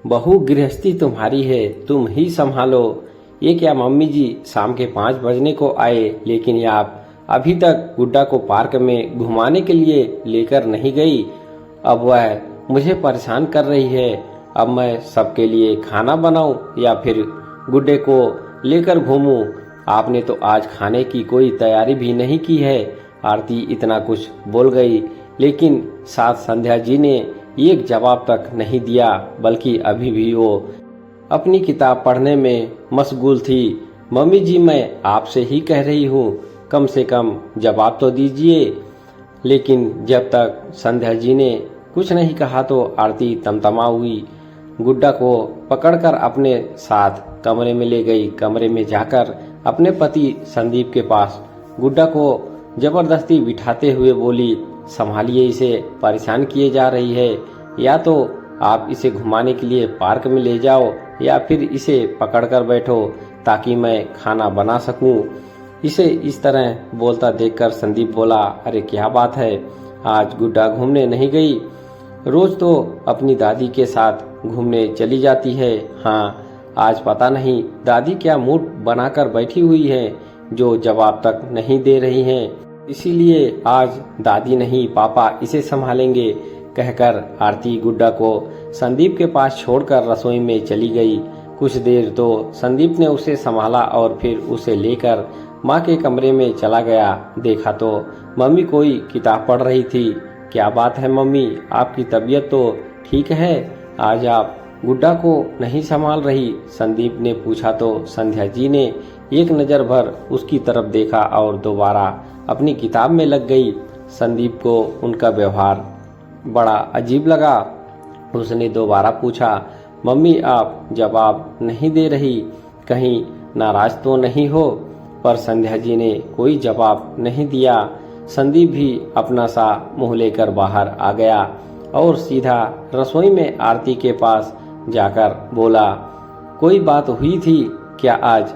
बहू गृहस्थी तुम्हारी है, तुम ही संभालो। ये क्या मम्मी जी, शाम के 5 बजने को आए लेकिन ये आप अभी तक गुड्डा को पार्क में घुमाने के लिए लेकर नहीं गई। अब वह मुझे परेशान कर रही है। अब मैं सबके लिए खाना बनाऊं या फिर गुड्डे को लेकर घूमूं। आपने तो आज खाने की कोई तैयारी भी नहीं की है। आरती इतना कुछ बोल गई लेकिन साथ संध्या जी ने एक जवाब तक नहीं दिया, बल्कि अभी भी वो अपनी किताब पढ़ने में मशगूल थी। मम्मी जी, मैं आपसे ही कह रही हूँ, कम से कम जवाब तो दीजिए। लेकिन जब तक संध्या जी ने कुछ नहीं कहा तो आरती तमतमा हुई। गुड्डा को पकड़कर अपने साथ कमरे में ले गई। कमरे में जाकर अपने पति संदीप के पास गुड्डा को जबरदस्ती बिठाते हुए बोली, संभालिए, इसे परेशान किए जा रही है। या तो आप इसे घुमाने के लिए पार्क में ले जाओ या फिर इसे पकड़कर बैठो ताकि मैं खाना बना सकूं। इसे इस तरह बोलता देखकर संदीप बोला, अरे क्या बात है, आज गुड्डा घूमने नहीं गई? रोज तो अपनी दादी के साथ घूमने चली जाती है। हाँ, आज पता नहीं दादी क्या मूड बनाकर बैठी हुई है जो जवाब तक नहीं दे रही हैं। इसीलिए आज दादी नहीं पापा इसे संभालेंगे, कहकर आरती गुड्डा को संदीप के पास छोड़कर रसोई में चली गई। कुछ देर तो संदीप ने उसे संभाला और फिर उसे लेकर माँ के कमरे में चला गया। देखा तो मम्मी कोई किताब पढ़ रही थी। क्या बात है मम्मी, आपकी तबीयत तो ठीक है? आज आप गुड्डा को नहीं संभाल रही? संदीप ने पूछा तो संध्या जी ने एक नज़र भर उसकी तरफ देखा और दोबारा अपनी किताब में लग गई। संदीप को उनका व्यवहार बड़ा अजीब लगा। उसने दोबारा पूछा, मम्मी आप जवाब नहीं दे रही, कहीं नाराज तो नहीं हो? पर संध्या जी ने कोई जवाब नहीं दिया। संदीप भी अपना सा मुंह लेकर बाहर आ गया और सीधा रसोई में आरती के पास जाकर बोला, कोई बात हुई थी क्या आज?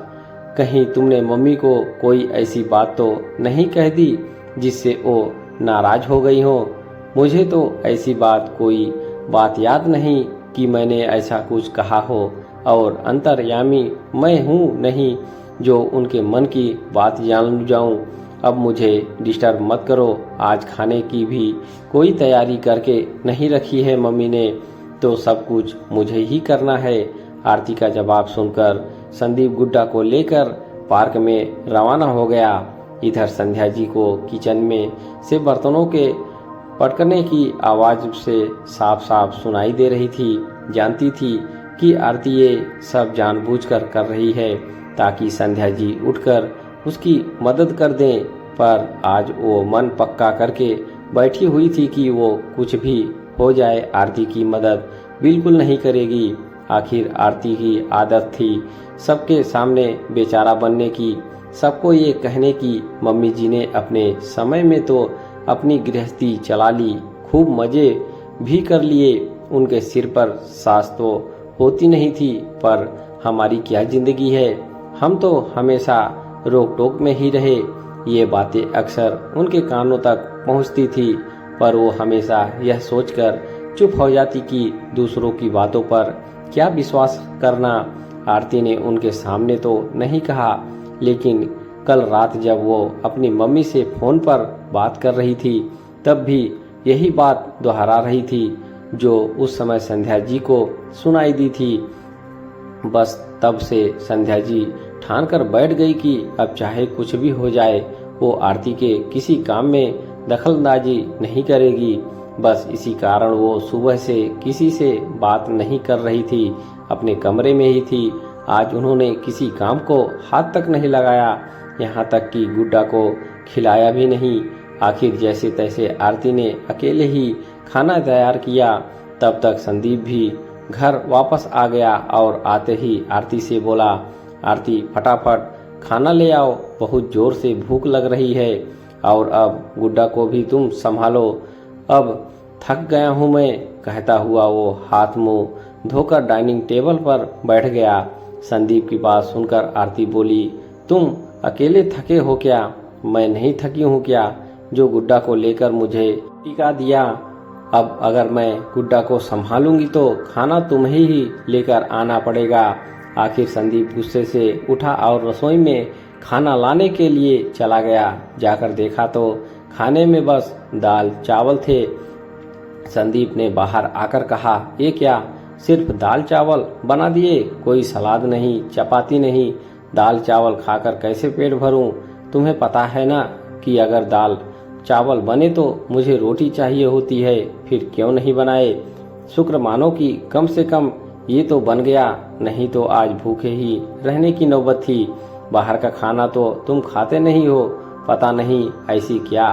कहीं तुमने मम्मी को कोई ऐसी बात तो नहीं कह दी जिससे वो नाराज हो गई हो? मुझे तो ऐसी कोई बात याद नहीं कि मैंने ऐसा कुछ कहा हो, और अंतर्यामी मैं हूँ नहीं जो उनके मन की बात जान जाऊं। अब मुझे डिस्टर्ब मत करो। आज खाने की भी कोई तैयारी करके नहीं रखी है मम्मी ने, तो सब कुछ मुझे ही करना है। आरती का जवाब सुनकर संदीप गुड्डा को लेकर पार्क में रवाना हो गया। इधर संध्या जी को किचन में से बर्तनों के पटकने की आवाज से साफ साफ सुनाई दे रही थी। जानती थी कि आरती ये सब जानबूझकर कर रही है ताकि संध्या जी उठकर उसकी मदद कर दें, पर आज वो मन पक्का करके बैठी हुई थी कि वो कुछ भी हो जाए आरती की मदद बिल्कुल नहीं करेगी। आखिर आरती की आदत थी सबके सामने बेचारा बनने की, सबको ये कहने की मम्मी जी ने अपने समय में तो अपनी गृहस्थी चला ली, खूब मजे भी कर लिए, उनके सिर पर सास तो होती नहीं थी, पर हमारी क्या जिंदगी है, हम तो हमेशा रोक टोक में ही रहे। ये बातें अक्सर उनके कानों तक पहुंचती थी, पर वो हमेशा यह सोचकर चुप हो जाती कि दूसरों की बातों पर क्या विश्वास करना। आरती ने उनके सामने तो नहीं कहा, लेकिन कल रात जब वो अपनी मम्मी से फोन पर बात कर रही थी तब भी यही बात दोहरा रही थी जो उस समय संध्या जी को सुनाई दी थी। बस तब से संध्या जी ठान कर बैठ गई कि अब चाहे कुछ भी हो जाए वो आरती के किसी काम में दखलंदाजी नहीं करेगी। बस इसी कारण वो सुबह से किसी से बात नहीं कर रही थी, अपने कमरे में ही थी। आज उन्होंने किसी काम को हाथ तक नहीं लगाया, यहाँ तक कि गुड्डा को खिलाया भी नहीं। आखिर जैसे तैसे आरती ने अकेले ही खाना तैयार किया। तब तक संदीप भी घर वापस आ गया और आते ही आरती से बोला, आरती फटाफट खाना ले आओ, बहुत जोर से भूख लग रही है, और अब गुड्डा को भी तुम संभालो, अब थक गया हूँ मैं, कहता हुआ वो हाथ मुंह धोकर डाइनिंग टेबल पर बैठ गया। संदीप की बात सुनकर आरती बोली, तुम अकेले थके हो क्या? मैं नहीं थकी हूँ क्या, जो गुड्डा को लेकर मुझे टिका दिया? अब अगर मैं गुड्डा को संभालूंगी तो खाना तुम्हें ही लेकर आना पड़ेगा। आखिर संदीप गुस्से से उठा और रसोई में खाना लाने के लिए चला गया। जाकर देखा तो खाने में बस दाल चावल थे। संदीप ने बाहर आकर कहा, ये क्या, सिर्फ दाल चावल बना दिए? कोई सलाद नहीं, चपाती नहीं? दाल चावल खाकर कैसे पेट भरूं? तुम्हें पता है ना कि अगर दाल चावल बने तो मुझे रोटी चाहिए होती है, फिर क्यों नहीं बनाए? शुक्र मानो कि कम से कम ये तो बन गया, नहीं तो आज भूखे ही रहने की नौबत थी। बाहर का खाना तो तुम खाते नहीं हो, पता नहीं ऐसी क्या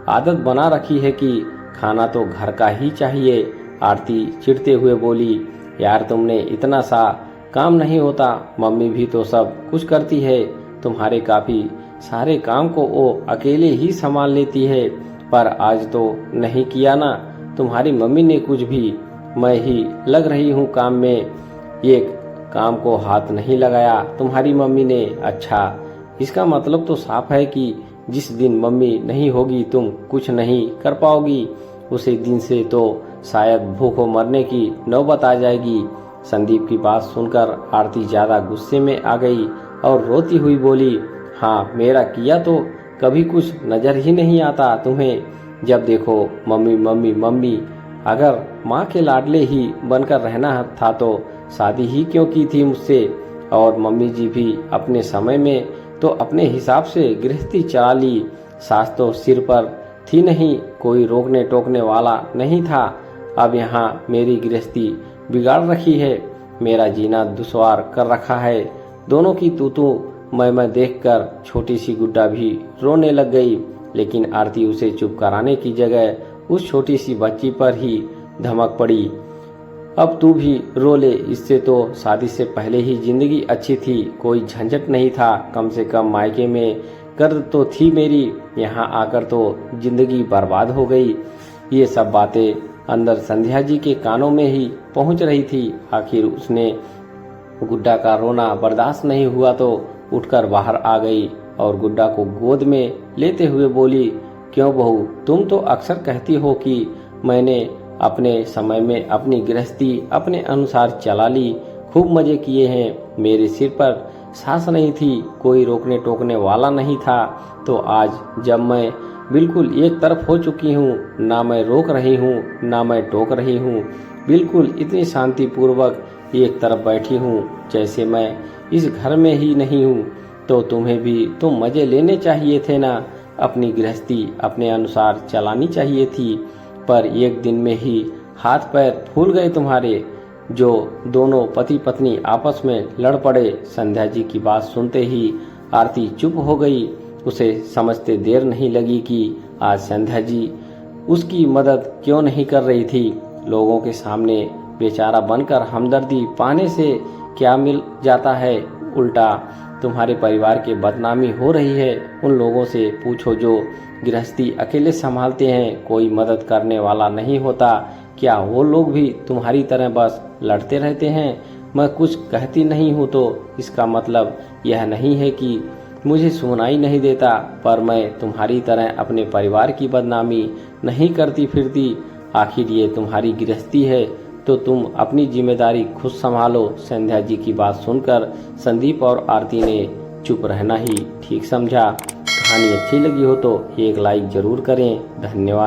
आदत बना रखी है कि खाना तो घर का ही चाहिए। आरती चिढ़ते हुए बोली, यार तुमने इतना सा काम नहीं होता, मम्मी भी तो सब कुछ करती है। तुम्हारे काफी सारे काम को वो अकेले ही संभाल लेती है, पर आज तो नहीं किया ना तुम्हारी मम्मी ने कुछ भी। मैं ही लग रही हूँ काम में, एक काम को हाथ नहीं लगाया तुम्हारी मम्मी ने। अच्छा, इसका मतलब तो साफ है कि जिस दिन मम्मी नहीं होगी तुम कुछ नहीं कर पाओगी। उसी दिन से तो शायद भूखों मरने की नौबत आ जाएगी। संदीप की बात सुनकर आरती ज्यादा गुस्से में आ गई और रोती हुई बोली, हाँ, मेरा किया तो कभी कुछ नजर ही नहीं आता तुम्हें। जब देखो मम्मी मम्मी मम्मी। अगर माँ के लाडले ही बनकर रहना था तो शादी ही क्यों की थी मुझसे? और मम्मी जी भी अपने समय में तो अपने हिसाब से गृहस्थी चला ली। सास तो सिर पर थी नहीं, कोई रोकने टोकने वाला नहीं था। अब यहाँ मेरी गृहस्थी बिगाड़ रखी है, मेरा जीना दुश्वार कर रखा है। दोनों की तू मैं देखकर छोटी सी गुड्डा भी रोने लग गई, लेकिन आरती उसे चुप कराने की जगह उस छोटी सी बच्ची पर ही धमक पड़ी। अब तू भी रो ले, इससे तो शादी से पहले ही जिंदगी अच्छी थी, कोई झंझट नहीं था। कम से कम मायके में कर्ज तो थी मेरी, यहाँ आकर तो जिंदगी बर्बाद हो गई। ये सब बातें अंदर संध्या जी के कानों में ही पहुंच रही थी। आखिर उसने गुड्डा का रोना बर्दाश्त नहीं हुआ तो उठकर बाहर आ गई और गुड्डा को गोद में लेते हुए बोली, क्यों बहू, तुम तो अक्सर कहती हो कि मैंने अपने समय में अपनी गृहस्थी अपने अनुसार चला ली, खूब मजे किए हैं। मेरे सिर पर सास नहीं थी, कोई रोकने टोकने वाला नहीं था। तो आज जब मैं बिल्कुल एक तरफ हो चुकी हूँ, ना मैं रोक रही हूँ ना मैं टोक रही हूँ, बिल्कुल इतनी शांति पूर्वक एक तरफ बैठी हूँ जैसे मैं इस घर में ही नहीं हूँ, तो तुम्हें भी तो मजे लेने चाहिए थे ना। अपनी गृहस्थी अपने अनुसार चलानी चाहिए थी, पर एक दिन में ही हाथ पैर फूल गए तुम्हारे। जो दोनों पति पत्नी आपस में लड़ पड़े। संध्या जी की बात सुनते ही आरती चुप हो गई। उसे समझते देर नहीं लगी कि आज संध्या जी उसकी मदद क्यों नहीं कर रही थी। लोगों के सामने बेचारा बनकर हमदर्दी पाने से क्या मिल जाता है, उल्टा तुम्हारे परिवार की बदनामी हो रही है। उन लोगों से पूछो जो गृहस्थी अकेले संभालते हैं, कोई मदद करने वाला नहीं होता, क्या वो लोग भी तुम्हारी तरह बस लड़ते रहते हैं? मैं कुछ कहती नहीं हूँ तो इसका मतलब यह नहीं है कि मुझे सुनाई नहीं देता, पर मैं तुम्हारी तरह अपने परिवार की बदनामी नहीं करती फिरती। आखिर ये तुम्हारी गृहस्थी है तो तुम अपनी जिम्मेदारी खुद संभालो। संध्या जी की बात सुनकर संदीप और आरती ने चुप रहना ही ठीक समझा। कहानी अच्छी लगी हो तो एक लाइक जरूर करें। धन्यवाद।